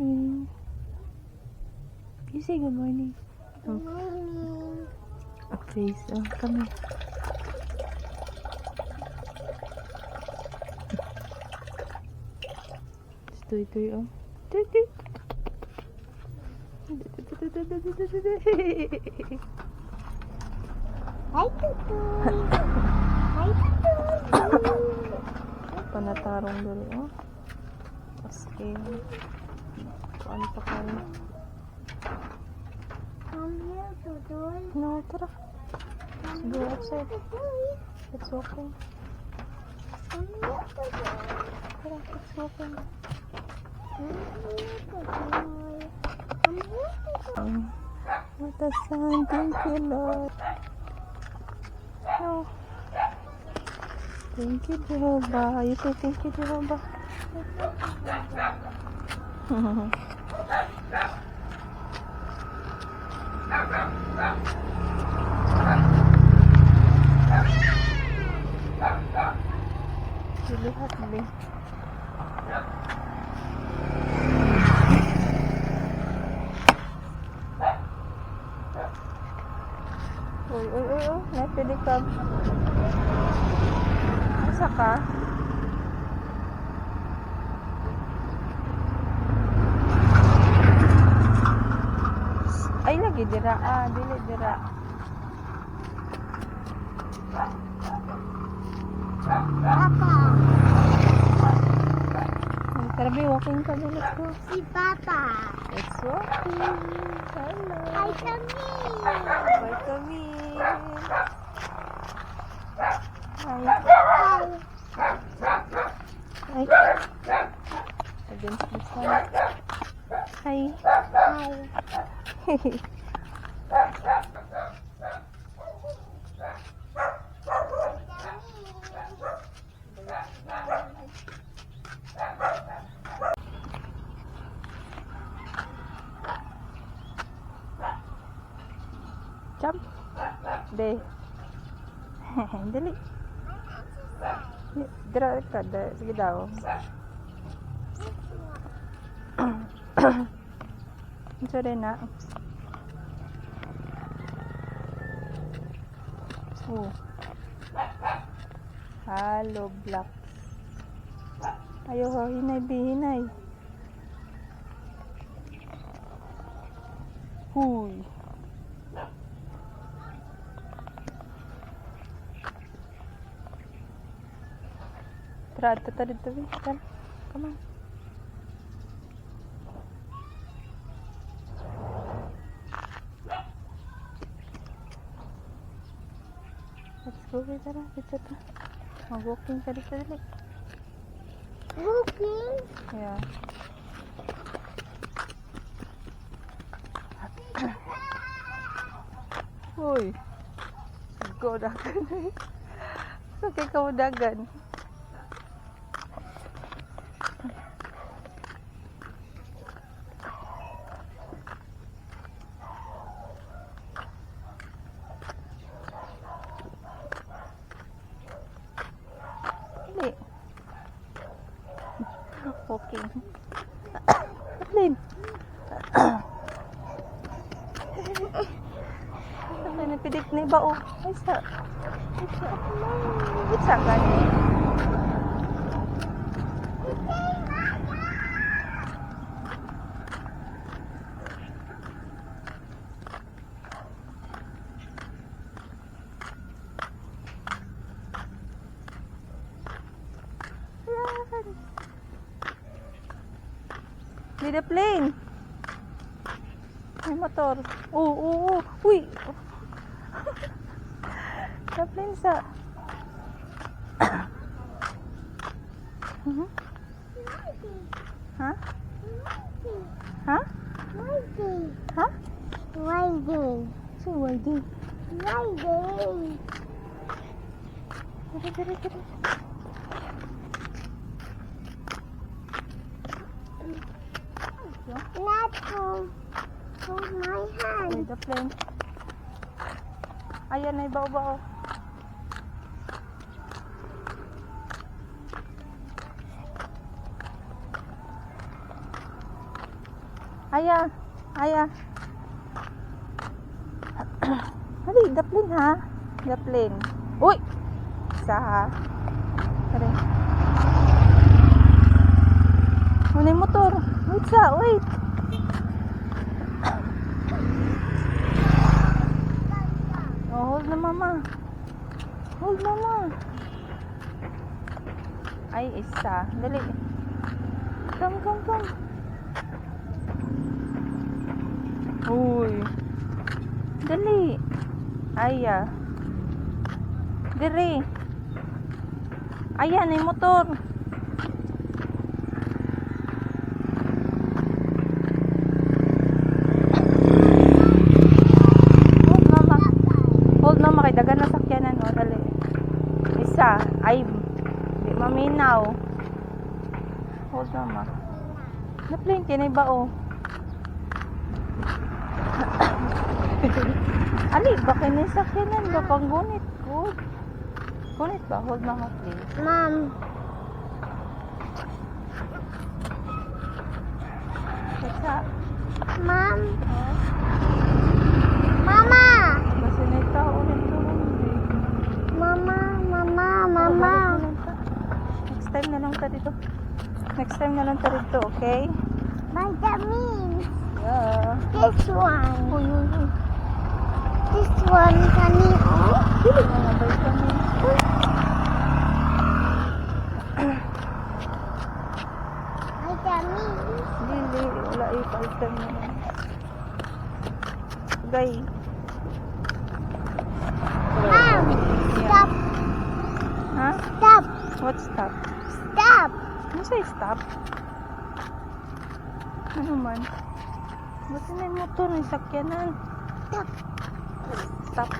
morning. You say good morning. Good morning. Okay, so come here. Tutoy, oh. Tutoy. Hi, Tutoy. Hi, Tutoy. Panatarong dali, oh. Okay. Paano pa kayo? Come here, Tutoy. No, tara. Let's go outside. Tutoy. Let's walk in. Come here, Tutoy. Tara, let's walk in. Come here, Tutoy. Come here, Tutoy. What a sun. Thank you, Lord. No. Thank you, Jehovah. You say thank you, Jehovah. Dilihat, be. Uy, uy, uy, uy. Napili ka. Asa ka? Ay, lagi dira. Ah, dili dira. Papa. Tara, be, walking ka. Let's go. Si Papa. Let's walking. Hello. Hi, Kami. Vitamin. Hi. Hi. Hi. Against the sun. Hi. Hi. Jump. Be. Dali. Dira ka. Sige daw. Sorry na. Oh. Hello, black. Ayo ho, hinay, hinay. Huy. Tara, dito. Tara. Come on. Let's go, tara. Dito. Mag-walking ka dito. Dali. Walking? Yeah. Uy. Go dagan. Okay ka mo dagan. Dali. Walking. Lin. Ay, napidik na iba, oh. Ay, sa. Isa gani. Need a plane. May motor. Oo. Uy. Sa plane sa. Ha? Ha? Riding. Ha? Riding. So, riding. Riding. Tara. Not hold my hand. Need a plane. Ayan na ibaw-baw. Aya. Aya. Hali, daplin ha. Daplin. Uy! Isa ha. Tara. Ano yung motor? Wait sa, wait. Oh, hold na mama. Hold mama. Ay, isa. Dali. Come. Uy. Dali. Aya. Diri. Ayan, yung motor. Hold mama kay dagan na sakyanan o dali. Isa. Ay, di maminaw. Hold mama. Na-plane kinay ba o? Ali, baka na sakyanan ba pang gunit ko? Gunit ba? Hold mama please. Mom. Isa. Mom. Mama. Kasi na ito ulit ko. Mama. Next time na lang ta dito. Next time na lang ta dito, okay? Vitamins. Yeah. This one. Uy. This one, honey. Oh. Dili mo na vitamins. Vitamins. Dili, wala vitamins. Gay. Mom. Stop. Ha? Stop. What stop? Stop. Ano say stop? Ano man? Basta na yung motor, may sakyanan. Stop. Stop.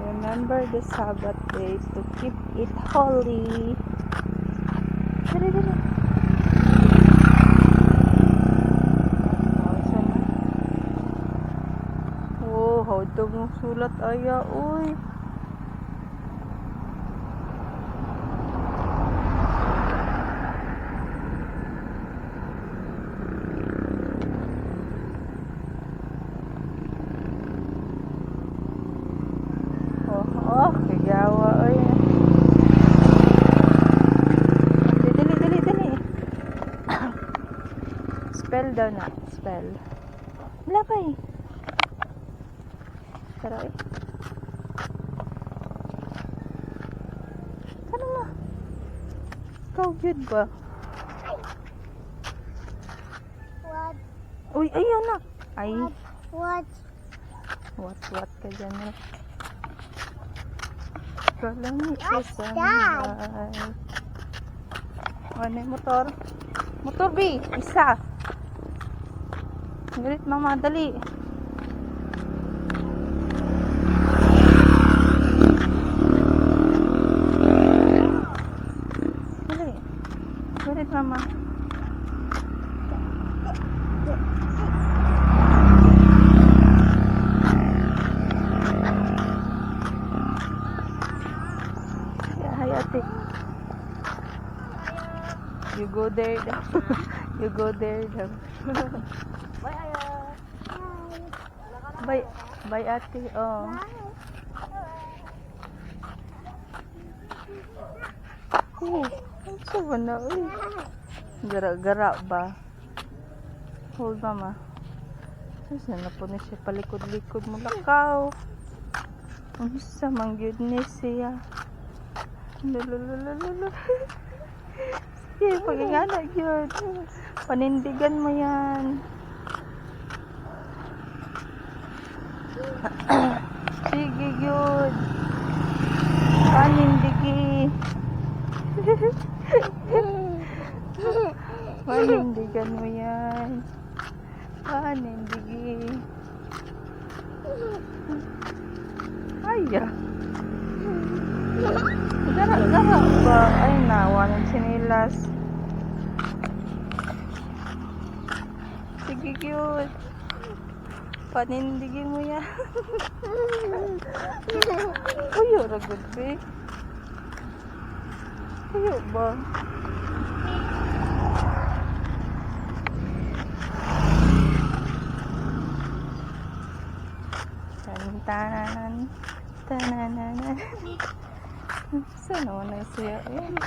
Remember the Sabbath days to keep it holy. Dali. Oh, how to mo sulat aya, uy. Kagawa, oy. Dali. Spell daw na. Spell. Wala pa eh. Tara eh. Ano na? Ikaw good ba? What? Uy, ayun na. Ay. What? What ka dyan eh. Kalami What's sa that? sandal. Ano yung motor? Motor B, isa. Galit mama, dali. Dali. Galit mama. Hi, ate. You go there daw. You go there daw. Bye, ate. Oh. Ano ba na? Uy. Gara-gara ba? Hold mama. Saan na po na siya palikod-likod mo lakaw. Ang isa mang goodness siya. Lulululululu. Sige, pag-ingana yun. Panindigan mo yan. Sige, yun. Panindigi. Panindigan mo yan. Panindigi. Aya. Gara-gara ba? Ay, nawa ng sinilas. Sige, cute. Panindigin mo yan. Kuyo, ragod, be. Kuyo ba? Tananan. Tananan. Saan naman na siya? Ayan.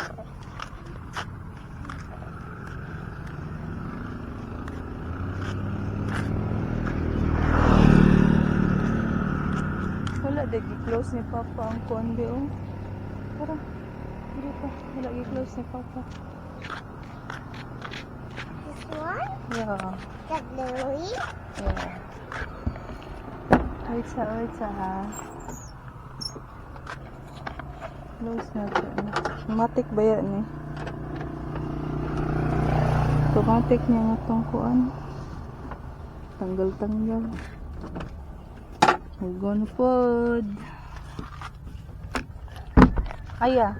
Wala, close ni Papa ang konde, oh. Tara. Hindi pa. Wala, close ni Papa. This one? Yeah. That Louis? Yeah. Wait sa ha. Close na ito. Matik ba yan eh? Automatic niya nga itong kuan. Tanggal-tanggal. Hugon pod. Aya.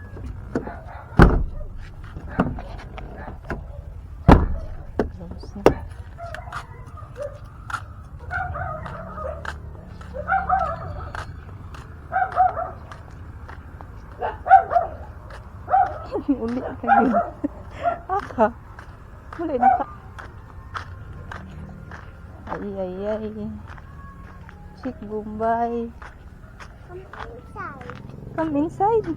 Close na. Uli ka yun. Aka. Uli na ka. Ay. Chick Bombay. Come inside. Come inside.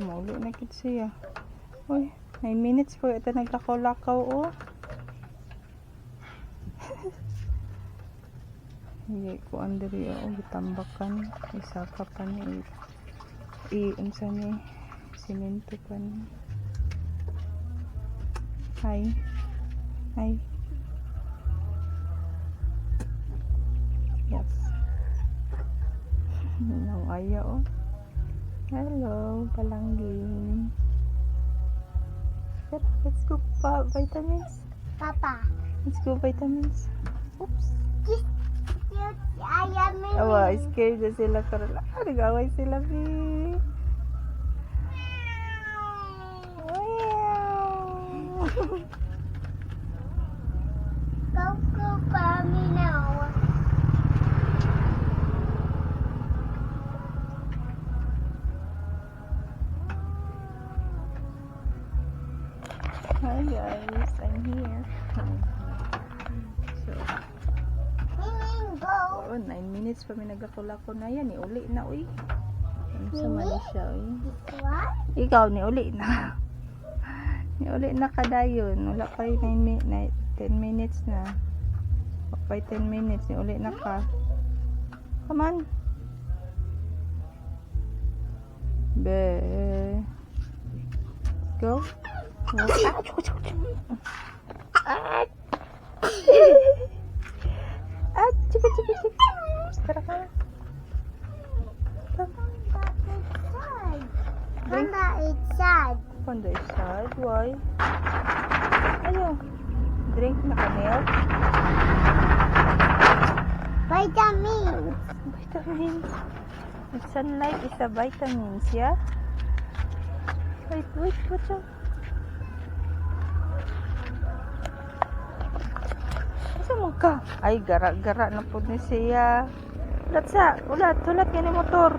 Mauli na kit siya. Uy, 9 minutes po. Ito naglakaw-lakaw, oh. Hindi ko andari ako gitambakan. Isa ka pa ni unsa ni simento pa ni. Hi. Yes. Nang aya, oh. Hello, palangging. Let's go pa vitamins. Papa. Let's go vitamins. Oops. Cute. I am in. Awa, scared na sila karala. Nag-away sila, B. Go, mommy now. Hi guys, I'm here. So, Go. oh, 9 minutes pa may nagkakulako na yan. Uli na, uy. Ano sa mali siya, uy. This one? Ikaw, uli na. Uli na kadayon. Wala pa yung 10 minutes na. Wala pa yung 10 minutes. Uli na ka. Come on. Be. Go. Chika. Tara ka. Mama, it's sad. Panda is sad. Why? Ayaw. Drink na ka milk. Vitamins. Vitamins. Sunlight is a vitamins, yeah? Wait, what's up? Asa mo ka? Ay, gara-gara na po ni siya. Ulat yan yung motor.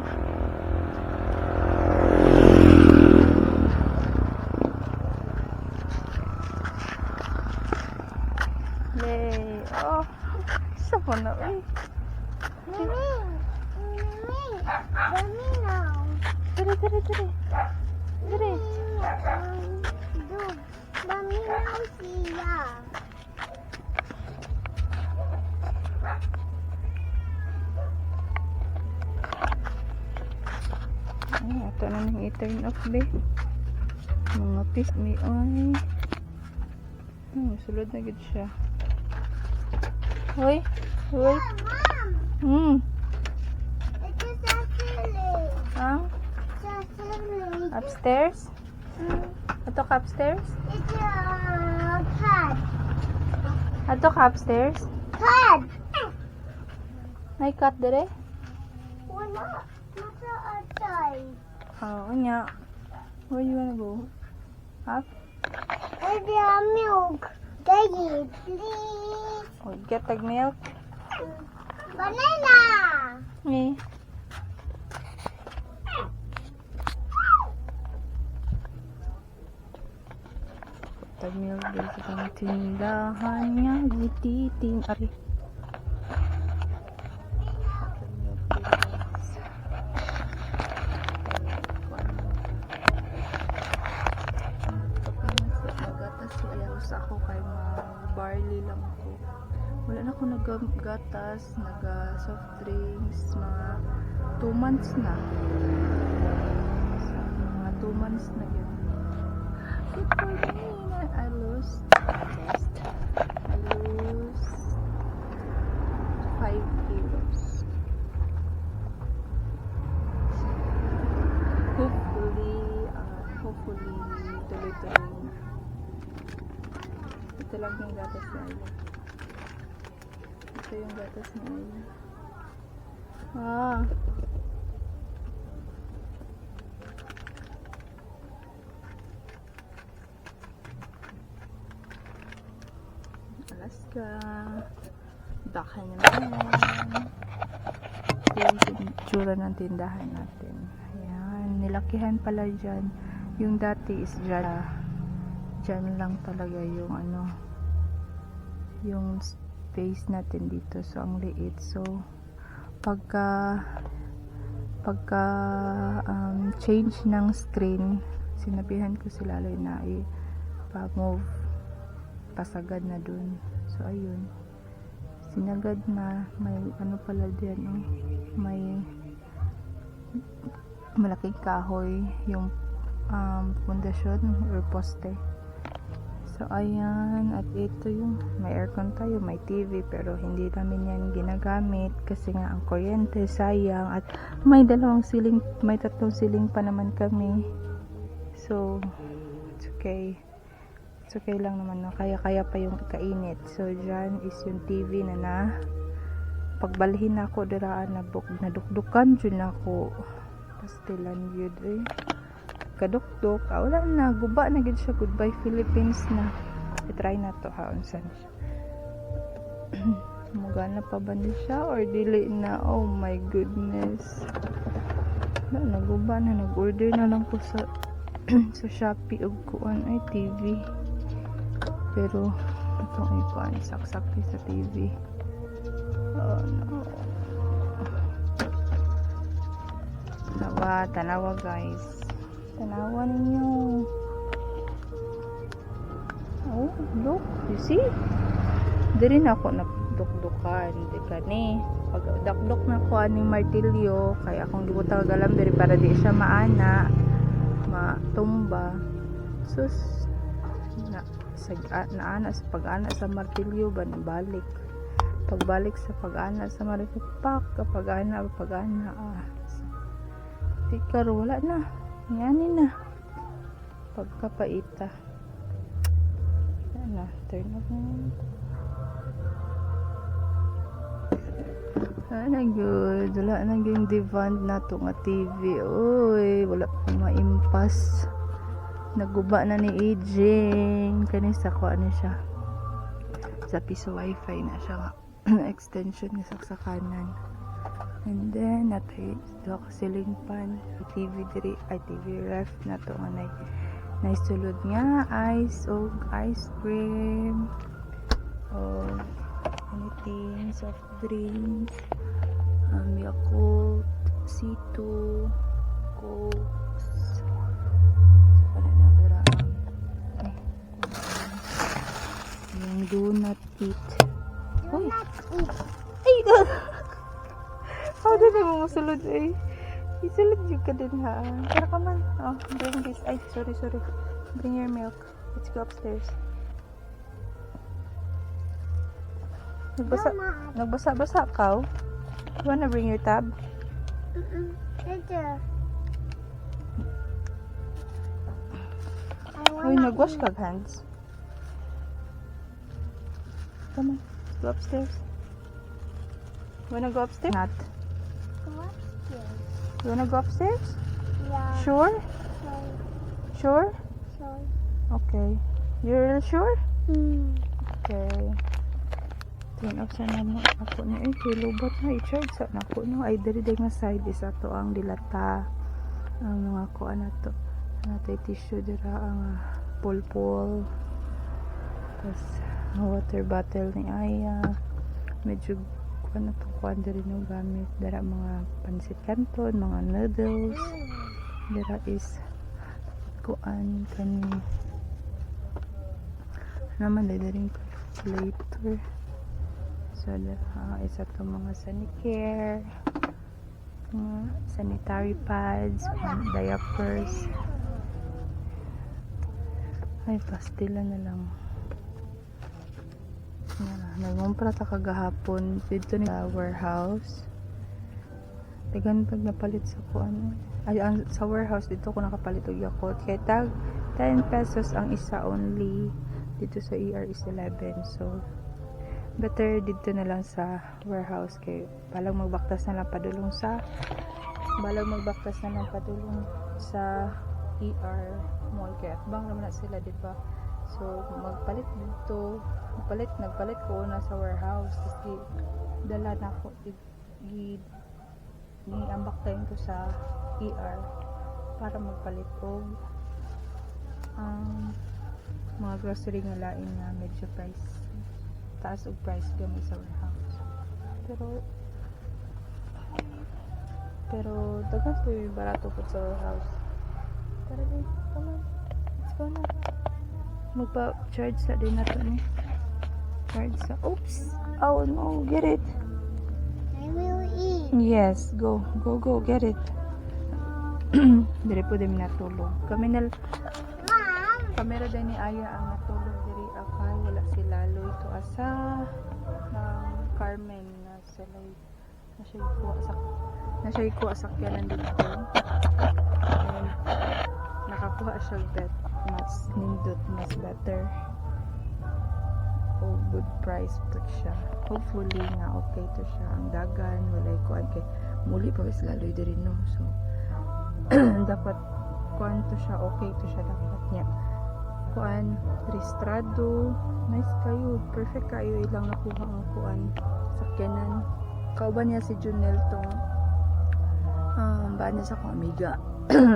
Yay. Oh, isa po na, uy. Mommy now. Dere. Mommy now siya. Ay, ato na nang i-turn off, be. Mga piece me, ay. Sulod na gud siya. Hoy. Mom, it's a silly. Ah, It's a silly. upstairs? Ato ka upstairs? It's a cat. Ato ka upstairs? Cat. May cat dire? Wala. Nasa outside. Oh, anya. Where you wanna go? Up? It's a milk. Daddy, please. Oh, get the milk? Banana. Me. Buttermilk guys ang tindahan niya gutiting ari. Nagatas sa ako kay barley lang ko. Wala na ako naggatas, soft drinks, mga 2 months na. Mga 2 months na yun. Good for me. I lose 5 kilos. Hopefully, tuloy-tuloy na. Ito lang yung gatas na Ayla. Ito yung gatas na Ayla. Alaska. Baka naman. Ito yung tsura ng tindahan natin. Ayan. Nilakihan pala dyan. Yung dati is dyan. Dyan lang talaga yung yung space natin dito. So, ang liit. So, pagka change ng screen, sinabihan ko si Laloy na i-move pasagad na dun. So, ayun. Sinagad na. May pala diyan, may malaking kahoy yung pundasyon or poste. So, ayan. At ito yung may aircon tayo, may TV, pero hindi namin yan ginagamit kasi nga ang kuryente, sayang. At may 2 siling, may 3 siling pa naman kami. So, it's okay. It's okay lang naman, no? Kaya pa yung kainit. So, dyan is yung TV na pagbalhin ako, diraan na dukdukan dyan ako. Pastilan yun, kadukdok. Wala na, guba na gid siya. Goodbye Philippines na. I-try na to ha, unsan siya. Mugana pa ba ni siya or dili na? Oh my goodness. Naguba na, nag-order na lang ko sa sa Shopee og kuan ay TV. Pero itong ay kuan saksak sa TV. Oh no. Tanawa guys. Tanawa ninyo. Oh, look. You see? Diri na ako napdukdukan. Di ka ni. Pag dakdok na ko aning martilyo, kaya akong gibutang galam diri para di siya matumba. Sus. Naana sa pag-ana sa martilyo ba balik. Pagbalik sa pag-ana sa martilyo, pak pag-ana. Tikar wala na. Yanin na. Pagkapaita. Yan na. Turn off na. Wala good. Wala na yung demand na ito nga TV. Uy, wala pa maimpas. Naguba na ni aging. Kanisa ko ano siya. Sa piso wifi na siya nga. Extension niya sa kanan. And then, natay ito ceiling fan. TV diri, ay TV ref na ito nga naisulod nga. Ice o ice cream. O anything, soft drinks. Yakult, C2, Cokes. Yung donut eat. Do not eat. Ay, God! How did I musulod eh? Isulod yung ka din ha. Tara ka man. Oh, bring this. Ay, sorry. Bring your milk. Let's go upstairs. Nagbasa ka? You wanna bring your tab? Later. Uy, nagwash kag hands. Come on, let's go upstairs. You wanna go upstairs? Not. Go upstairs. You wanna go upstairs? Yeah. Sure? Sure? Sorry. Okay. You're sure? Okay. Turn off sa namo ako na kilobot na i-charge sa nako no ay diri nga side is ato ang dilata ang mga kuan nato natay tissue dira ang pulpul Tapos, water bottle ni Aya. Medyo kuan na to, kuan din yung gamit. Dara mga pansit canton, mga noodles. Dara is kuan kani. Naman dahil rin calculator. So, isa to mga sanicare, mga sanitary pads, diapers. Ay, pastila na lang. Nagmumpra ta kagahapon dito ni sa warehouse. Tagan pag napalit sa kuan. Ay, sa warehouse dito ko nakapalit og Yakult. Kaya tag 10 pesos ang isa only. Dito sa ER is 11. So, better dito na lang sa warehouse. Kaya balang magbaktas na lang padulong sa ER mall. Kaya bang naman na sila, diba? So, nagpalit ko na sa warehouse. Kasi dala na ako ni-ambak tayo ko sa ER para magpalit ko mga grocery nga lain na medyo price taas og price gamit sa warehouse. Pero dagan po yung barato po sa warehouse. Tara din, come on, let's go na. Magpa-charge sa din nato ni. Charge sa, oops, oh no, get it. I will eat. Yes, go, get it. Diri po din natulog. Mom. Kamera din ni Aya ang natulog diri akay wala si Laloy to asa Carmen na sila na siya kuha sa kyanan dito. And nakakuha siya bet mas nindot mas better. Oh, good price po siya. Hopefully nga okay to siya. Ang dagan walay kuan kay muli pa is Laloy diri no. So dapat kuan to siya, okay to siya dapat niya. Kuan restrado, nice kayo, perfect kayo ilang nakuha ang kuan sakyanan. Kauban niya si Junel tong bana sa akong amiga.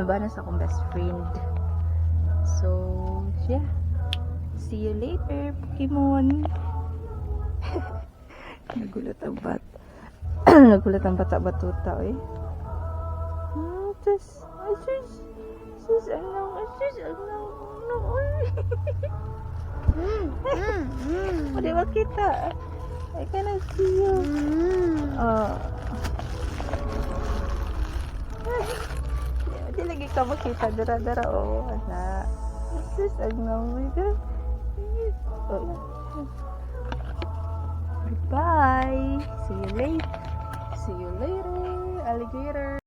Bana sa akong best friend. So yeah, see you later Pokemon. Nagulat ang bata-batuta eh. Sus, ano, di ba kita? I cannot see you. Di lagi ka makita, dara-dara, anak. Sus, ano, goodbye. See you later, alligator.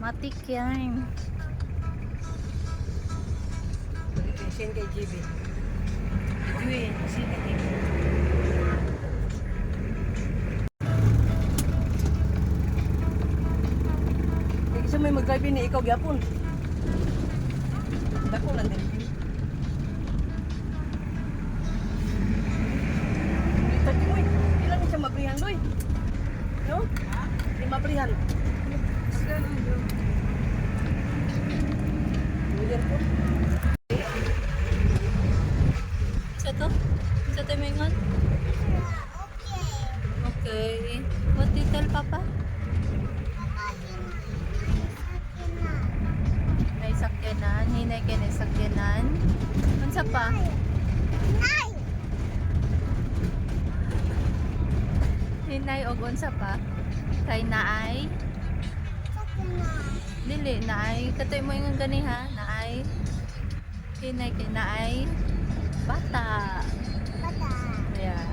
Matik yan. Send kay GB. Juy, send kay GB. Kasi may mag-drive ni ikaw gyapon. Dako lang din. Tati mo, ilan siya mabrihan doy? No? Di mabrihan. earphone. Isa to? Isa to mingon? Okay. Okay. What did you tell Papa? Papa, May sakyanan. Hinay ka na sakyanan. Unsa pa? Nay! Hinay og unsa pa? Kay naay? Sakyanan. Dili, naay. Katoy mo yung gani ha? Naay. Hinay kay naay. Bata. Bata. Yeah.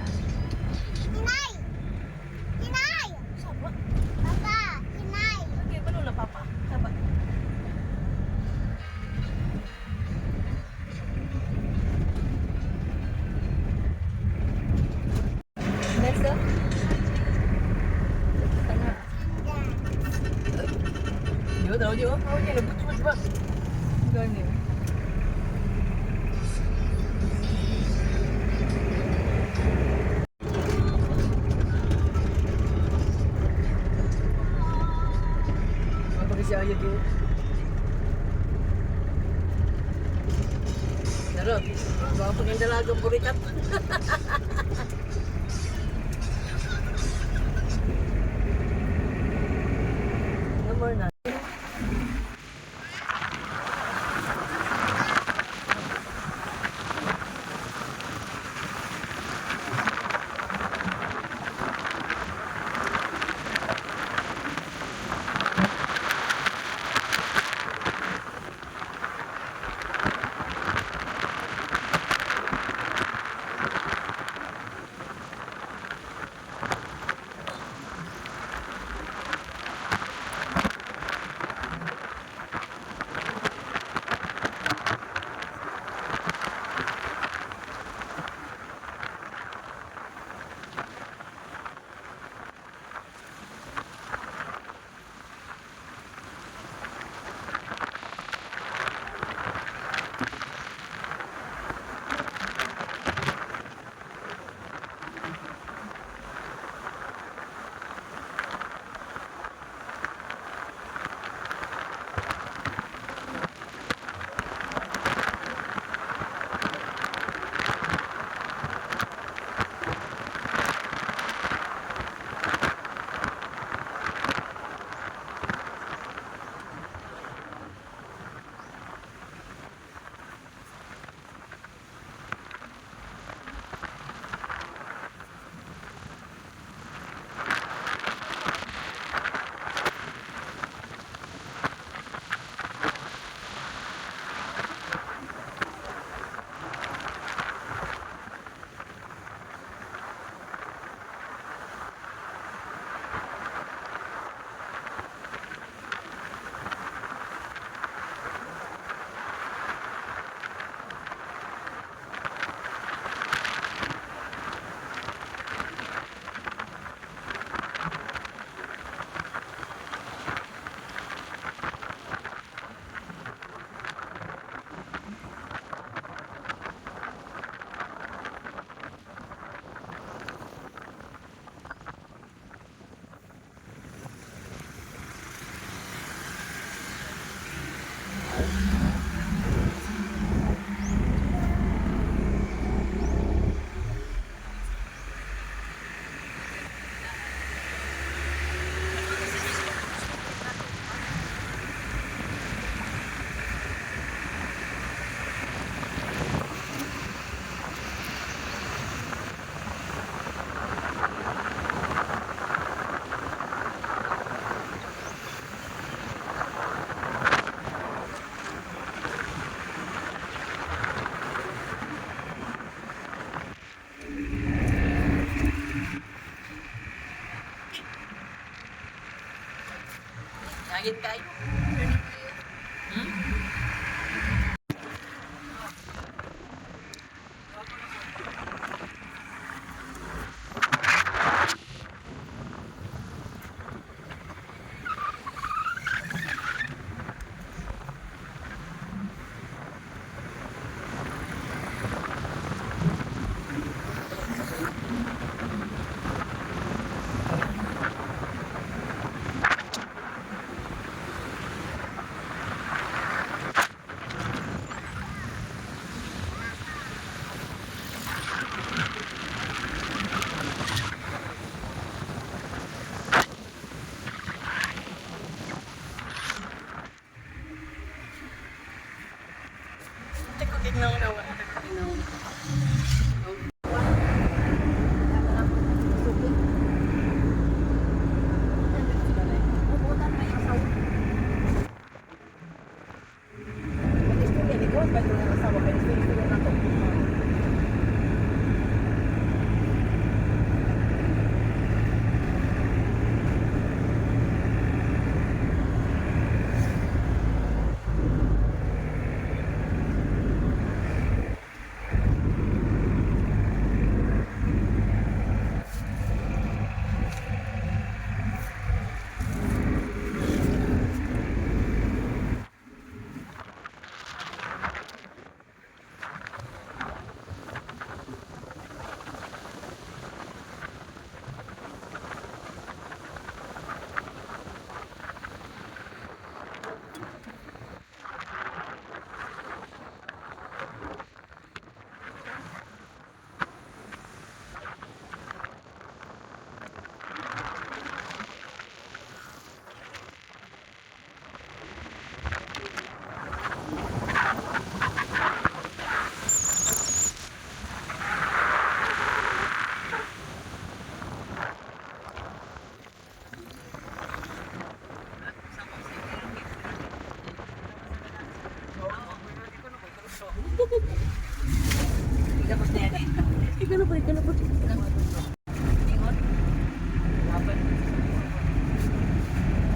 Inay! Inay! Saba. Papa, inay! Okay, paano na papa? Saba. Let's go. Yo, tahu je. Oh, je lebut cepat. Gani. Apa kasi ayat tu? Darot, bawa pengendala gemburikat. Nomor na. Langit kayo. Tapos na yan eh. Ikaw na po. Ingot. Laban.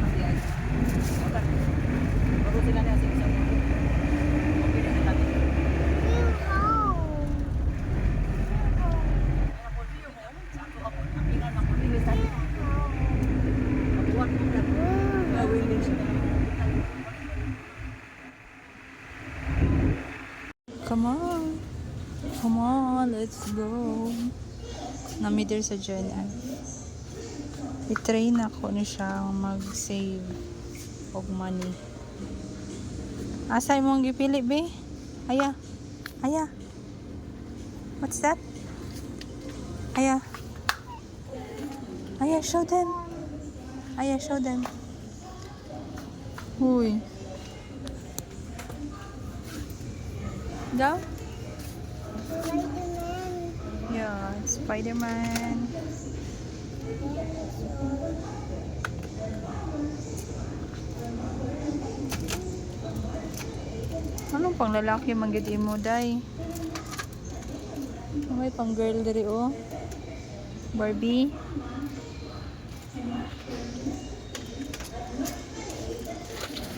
Ayan. Okay. Bago sila na sa isang mundo. Okay na sila. Come on, let's go. Na-meter sa dyan. I-train ako na siya mag-save og money. Asay mo ang gipili, be? Aya. What's that? Aya, show them. Show them. Uy. Daw? Yeah, it's Spider-Man. Anong pang lalaki manggid imo, day? May pang girl diri, oh. Barbie.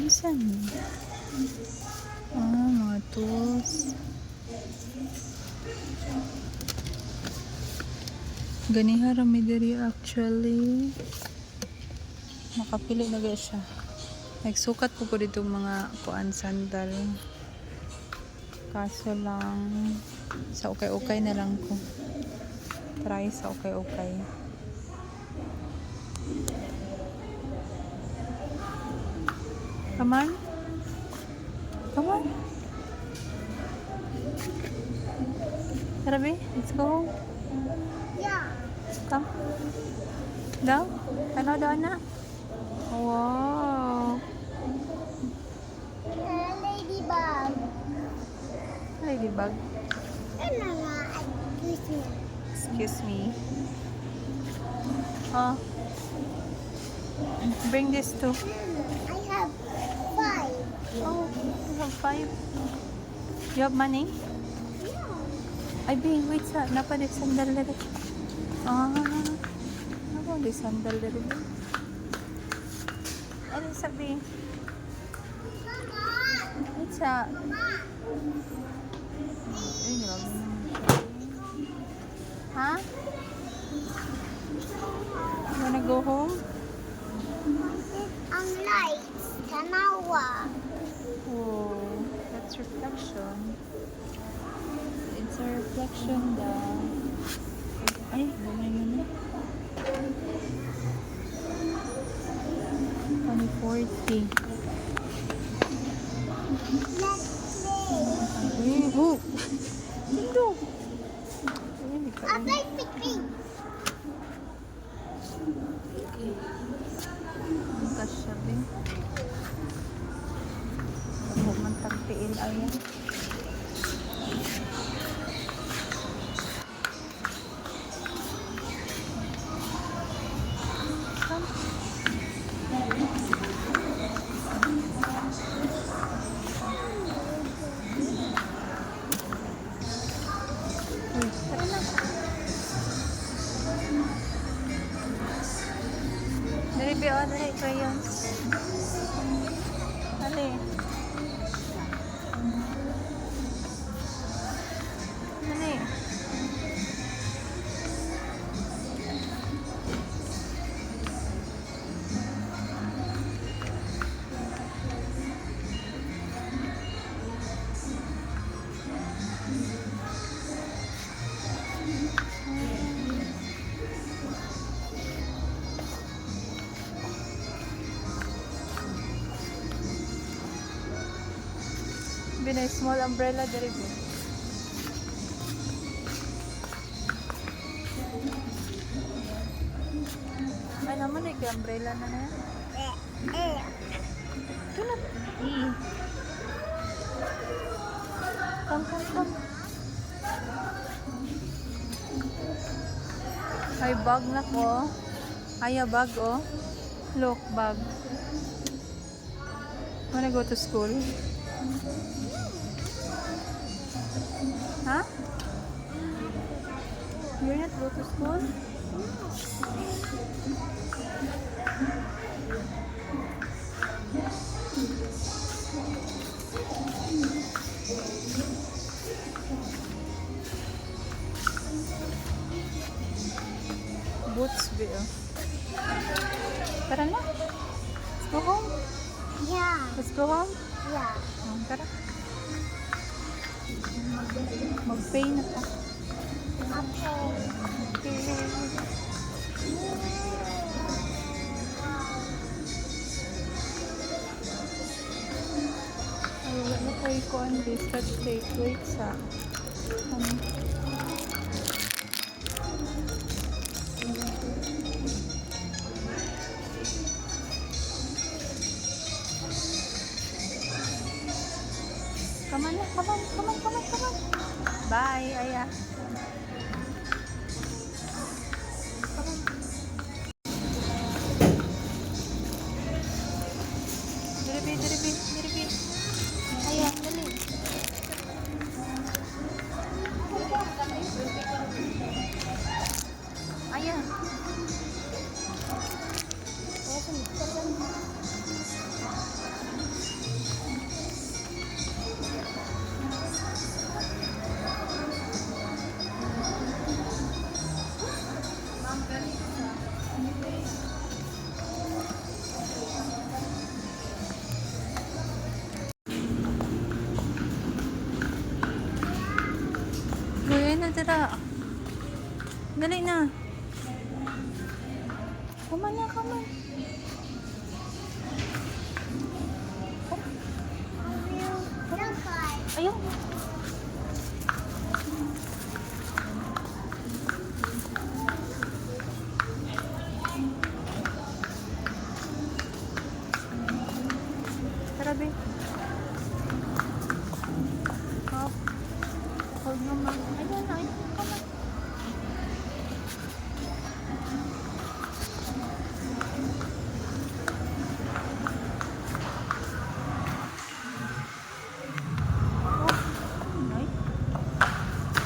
Saan? Mga tools. Ganiha rami diri actually. Nakapili na guys siya. Nagsukat po dito mga kuan sandal. Kaso lang sa ukay-ukay na lang ko. Try sa ukay-ukay. Come on. Rabi, let's go home. Yeah. Come. Daw? Ano daw na? Wow. Ladybug. Ladybug. Ano nga? Excuse me. Oh. Bring this too. I have 5. Oh, you have 5. You have money? Yeah. Ay, Bing, wait sa. Napalit sandal na rin. Napalit sandal na rin. Ano sabi? Wait sa. Ay, grabe naman. Ha? You wanna go home? Ang lights. Tanawa. Oh, that's reflection. It's a reflection daw. Ay, bumay mo na. 2040. Let's play. Ay, oh! Sino? Ay, hindi ka I rin. play picnic. Ang kasya, Bing. Huwag man tagpiil, ayan. Uy, tara na. Dali, Be, oh, dali, crayons. Dali. Dali. Binay small umbrella dali, Be. Ay naman, umbrella na na yan. Ito na. Come. Ay, bag na ko. Ay, bag, oh. Look, bag. Wanna go to school? Huh? You're not go to school? Bootsville. Tara na. Let's go home. Yeah. Let's go home. Yeah. Tara. Mag-pay na pa. Okay. Ay, wala ko ikuan this. Let's take. Wait sa. Come on, come on, come on, come on, come on. Bye, Aya. Come on. Diribi, diribi, diribi. Aya, dali. Aya. Uy, na tira. Dali na. Come on na, come on. Ayun. Tara, be. Oh. Hold naman. Ayun, ayun. Come on. Ay.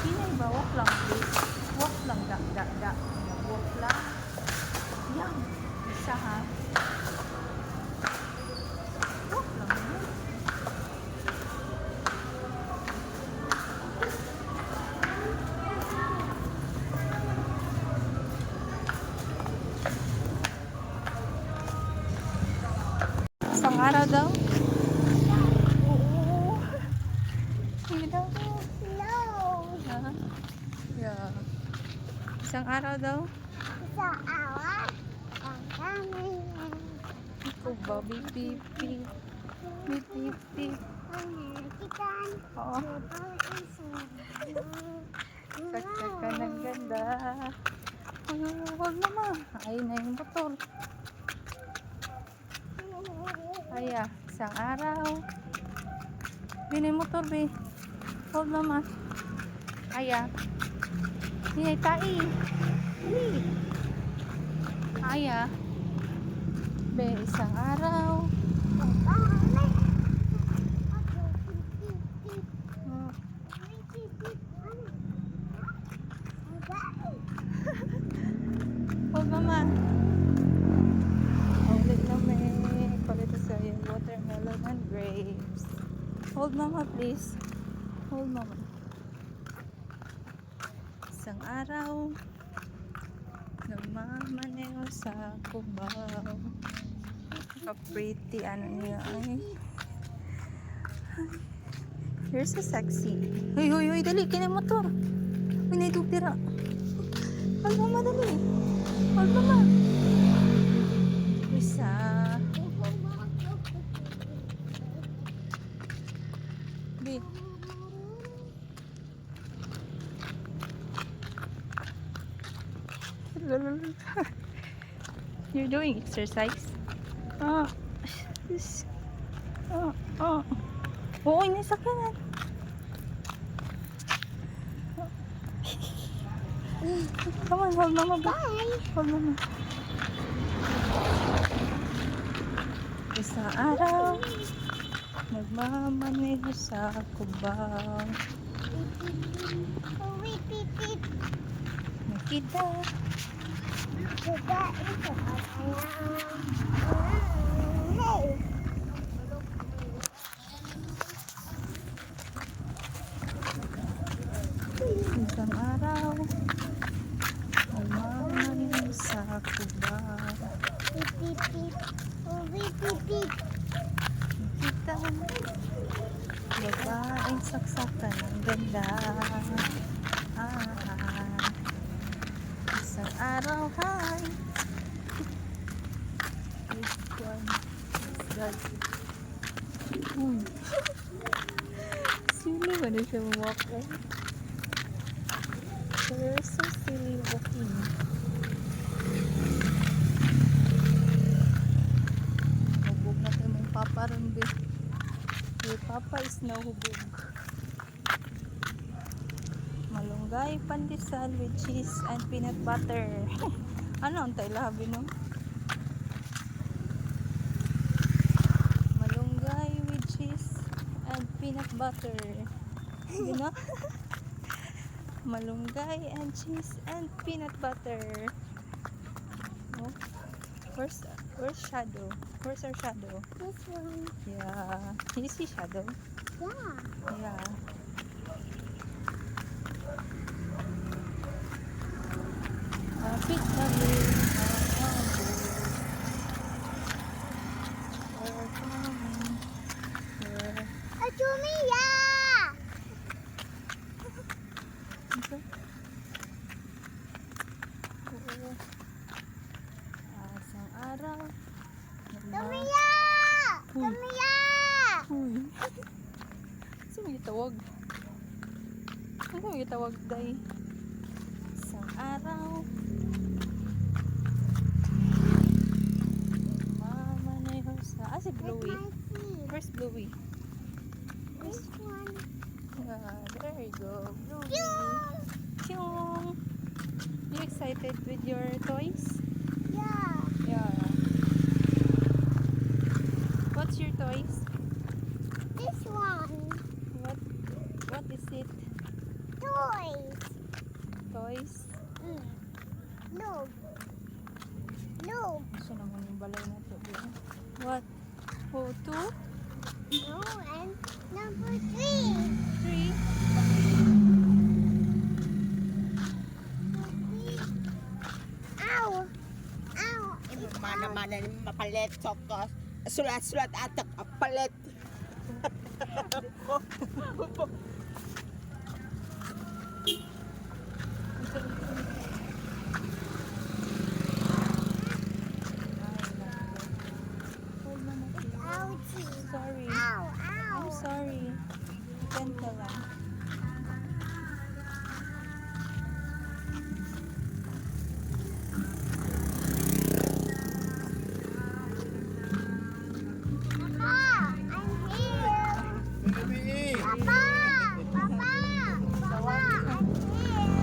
Pinay ba? Walk lang, please. Walk lang. Da. Walk lang. Yan. Isa, ha? Walk lang. Yan. Isang araw daw? Oo. Sige daw. No. Ha? Yeah. Isang araw daw? Sa awa. Ang kami. Ito ba? Pipi. Pipi. Kitan. Oo. Saksak ka ng ganda. Huwag naman. Ayun na yung motor. Aya, isang araw. Bini motor, be. Huwag naman. Aya. Hinay tai. Hindi. Aya. Be, isang araw. Huwag naman. Ulit naman. Palito sa yung watermelon and grapes. Hold mama, please. Hold mama. Isang araw, nagmamaneho sa Cubao. Ka-pretty, ano niya ay. You're so sexy. Huy, dali, kinay motor. Uy, naitupira. Hold mama, dali. Hold mama. Isa. Be. You're doing exercise? Oh. This. Oh. Oo, inisakyanan. Come on, hold mama. Bye. Hold mama. Isang araw, nagmamaneho sa Cubao. Uwi, pipip. Nakita. Kita itu katanya. Hey. Isang araw, umaman sa kuba. Pipip. Uwi, pipip. Kita, babaeng saksakan ang ganda. Isang araw, hi. This one is that. Sino ba na siya walking? They're so silly walking. Hubog na tayo mong papa rin din. Your papa is now hubog. Malunggay pandesal with cheese and peanut butter. Ano ang tayo labi no? Malunggay with cheese and peanut butter. You know? Malunggay and cheese and peanut butter. Oh, where's Shadow? Where's our Shadow? This one. Yeah, you see Shadow? Yeah. Yeah. Kapit kami we're coming. Ajumiya. Asang araw. Tumiya. Tumiya. Uy. Sino yung tawag? Ano yung tawag day? Isang araw. Mama na yung sa... si Bluey. Where's Bluey? This one. There you go. Bluey. Yeah. Pyong. You excited with your toys? Yeah. Yeah. What's your toys? This one. What is it? Toys. Toys? Look. Look. Gusto naman yung balay na to. What? Oh, 2? No, and number 3. 3? Ow. Ow. Mana-mana ni mapalit sokos. Sulat-sulat atak palit. Ouchie. Sorry. Ow. I'm Ow. sorry. Gentle lang. Papa, I'm here. Papa. Papa. Papa, I'm here.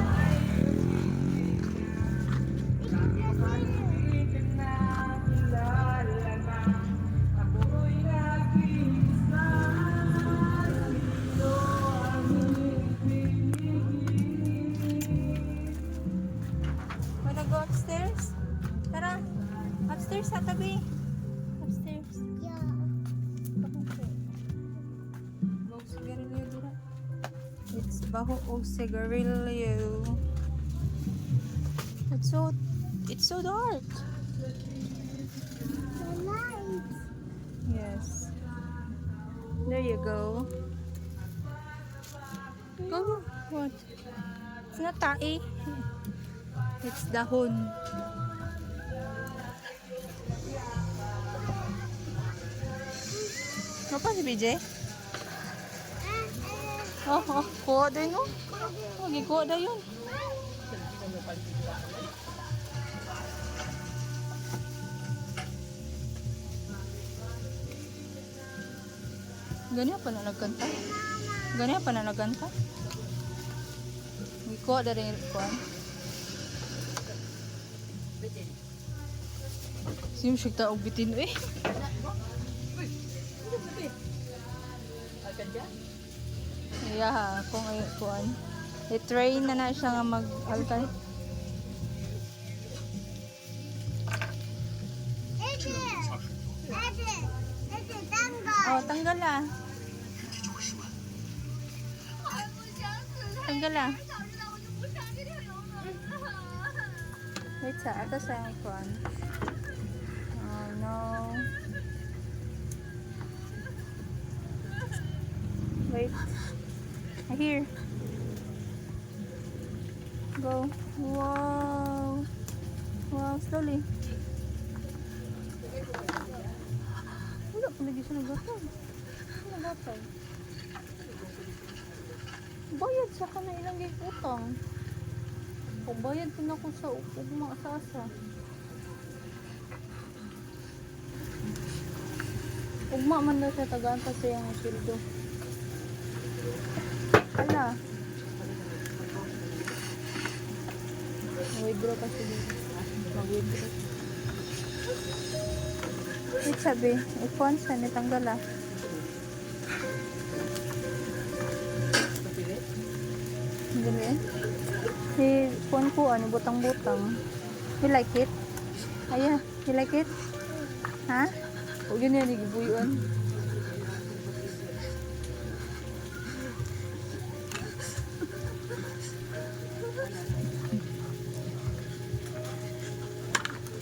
Wanna go upstairs? Tara. Upstairs sa tabi. Upstairs. Yeah. Baho sigarilyo dira. It's baho o sigarilyo. It's so dark. The lights. Yes. There you go. Go. What? It's not tae. It's dahon. Ano pa si BJ? Oh, kuha din no? Gikuha na yun. Ganyan pa na nagkanta? Ganyan pa na nagkanta? Gikuha na rin yung kuha. Sino siya taong bitin eh? Akan dyan? Yeah, kung ay kuan. I-train na siya nga mag-alkay. Ito, tanggal. Oh, tanggal ah. Tanggal ah. Wait sa, atas sa yung kuan. Oh no. Wait. Here. Go. Wow. Wow, slowly. Wala pa lagi siya naggatay. Ano naggatay? Bayad sa ka na ilang gig utang. O bayad ko na ko sa ugma sa asa. Ugma man na siya tagaan kasi yung sildo. Ala. Mag-withdraw kasi dito. Mag-withdraw. Wait sabi, ikuan siya, nitanggal ah. Dali eh. Ikuan ko, butang-butang. You like it? Aya, you like it? Ha? O yun yan, igibuyuan.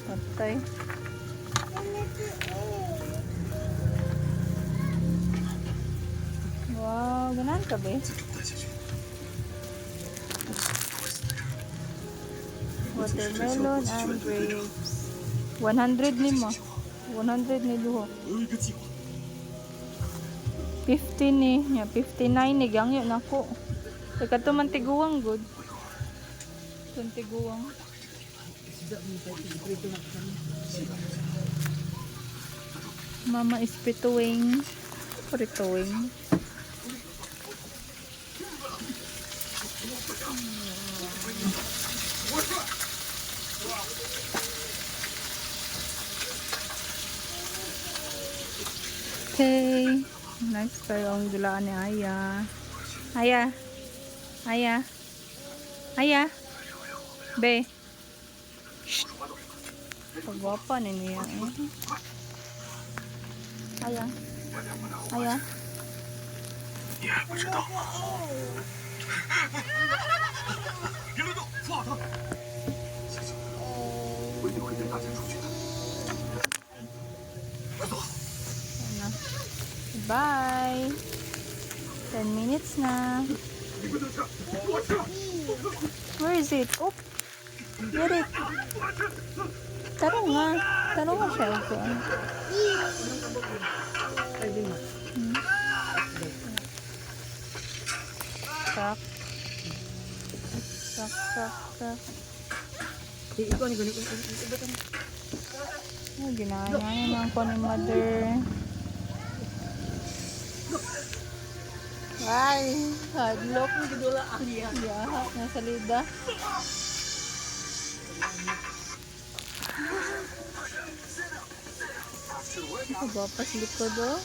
Patay. Wow, ganahan ka ba eh? Watermelon and grapes. 100 ni mo. 100 ni duho. 50 ni. 59 ni. Gangyo na ko. Teka to man tiguang good. Itong tiguang. Mama is prituing. Prituing. Okay. Nice kayo ang dulaan ni Aya. Aya. Aya. Aya. Be. Pagwapa ni niya eh. Aya. Aya. 你还不知道吗？别乱动，扶好他。行行，我一定会带大家出去的。快走！ Bye. 10 minutes na. 你们等下，我吃。 Where is it? Oh. Get it. Taro nga. Taro nga siya. Sak. Sak, sak, sak. Ikon. Oh, ginaya lang ko ni mother. Ay, hadlock. Yaha, nasa lida. Bapas likod oh.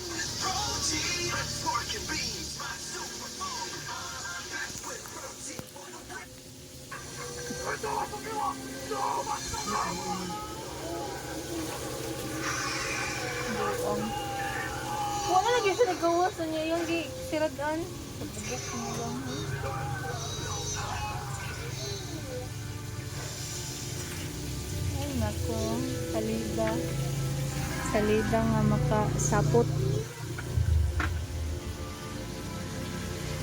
Buong. Wala lagi siya nagawas na niya yung siradaan. Pagkabuk mo lang. Ay nako, salida. Salida nga makasapot.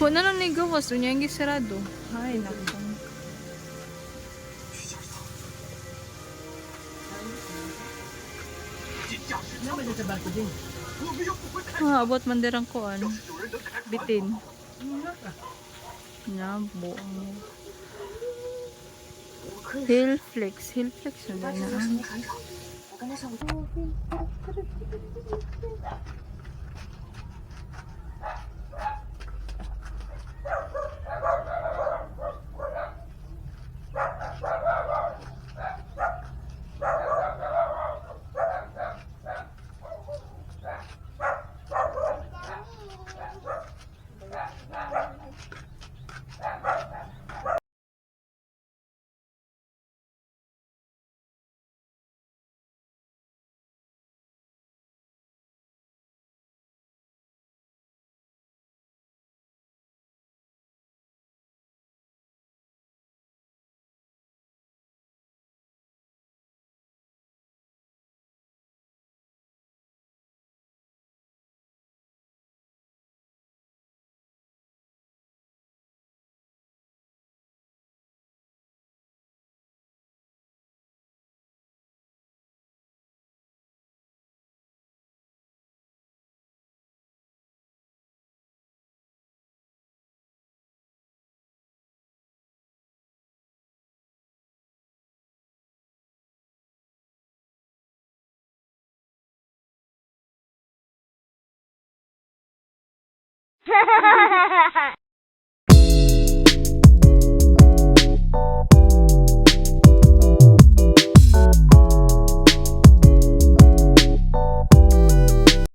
Wala nang nagawas na niya yung sirado. Ay nako. Abot man dirang kuan. Bitin. Nabo. Hillflex na na.